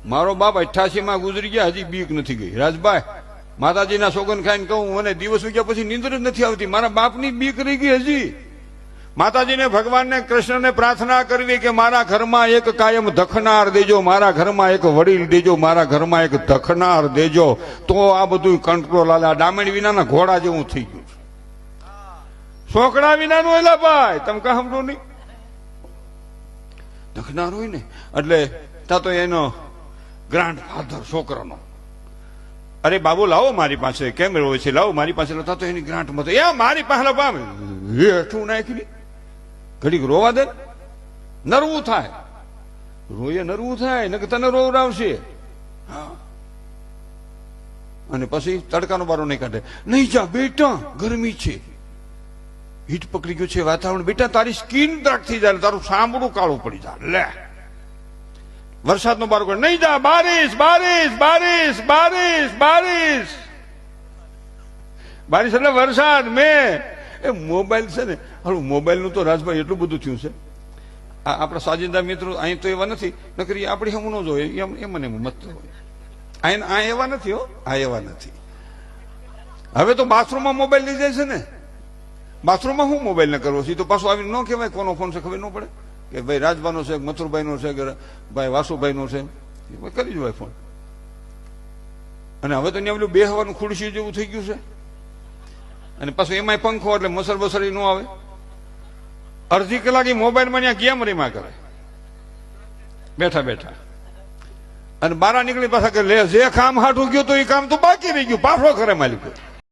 મારો બાપ 88 માં ગુજરી ગયા, હજી બીક નથી ગઈ. રાજભાઈ, માતાજીના સોગન ખાઈને કહું, મને દિવસ ઉગ્યા પછી નીંદર જ નથી આવતી. મારા બાપની બીક રહી ગઈ હજી. માતાજીને, ભગવાનને, કૃષ્ણને પ્રાર્થના કરવી કે મારા ઘરમાં એક કાયમ દખનાર દેજો, મારા ઘરમાં એક વડીલ દેજો, મારા ઘરમાં એક દખનાર દેજો, તો આ બધું કંટ્રોલ આલે. આ ડામણ વિનાના ઘોડા જેવું થઈ ગયું છે. સોકડા વિનાનું એલા ભાઈ, તમે કહા સમજો નહીં. દખનાર હોય ને એટલે ત્યાં તો એનો ગ્રાન્ડ ફાધર છોકરાનો, અરે બાબુ લાવો મારી પાસે કેમેરો હોય છે, લાવો મારી પાસે. તો એની ગ્રાન્ટ મત એ મારી પાસે પામે હેઠું નાખી ઘડીક રોવા દે, નરવું થાય. રોયે નરવું થાય ને તને રોવડાવશે. હા, અને પછી તડકાનો બારો નહીં કાઢે. નહીં જા બેટા, ગરમી છે, હીટ પકડી ગયું છે વાતાવરણ. બેટા તારી સ્કીન ડાર્ક થઈ જાય, તારું સાંભળું કાળું પડી જાય. લે, વરસાદનો બારો કાઢે. નહીં જા, બારિશ બારિશ બારિશ બારિશ બારિશ બારિશ એટલે વરસાદ. મેં એ મોબાઈલ છે ને, હાલું મોબાઈલનું તો રાજભાઈ એટલું બધું થયું છે. આ આપણા સાજિંદા મિત્રો અહીં તો એવા નથી, નકરી આપણી હમ ન જોઈએ એમ મને મત હોય. આ એવા નથી હો, આ એવા નથી. હવે તો બાથરૂમમાં મોબાઈલ લઈ જાય છે ને. બાથરૂમમાં હું મોબાઈલ ને કરવો છે, તો પાછું આવીને ન કહેવાય કોનો ફોન છે, ખબર ન પડે કે ભાઈ રાજભાનો છે, મથુરભાઈનો છે, કે ભાઈ વાસુભાઈનો છે, કરી જ ભાઈ ફોન. અને હવે તો ત્યાં પેલું બેહવાનું ખુરશી જેવું થઈ ગયું છે, અને પાછું એમાંય પંખો એટલે મસર બસરી ન આવે. અડધી કલાક એ મોબાઈલમાં ત્યાં ગેમ રીમા કરે બેઠા બેઠા, અને બારા નીકળી પાછા કે લે જે કામ હાટું ગયું તો એ કામ તો બાકી રહી ગયું, પાછો કરે માલિક.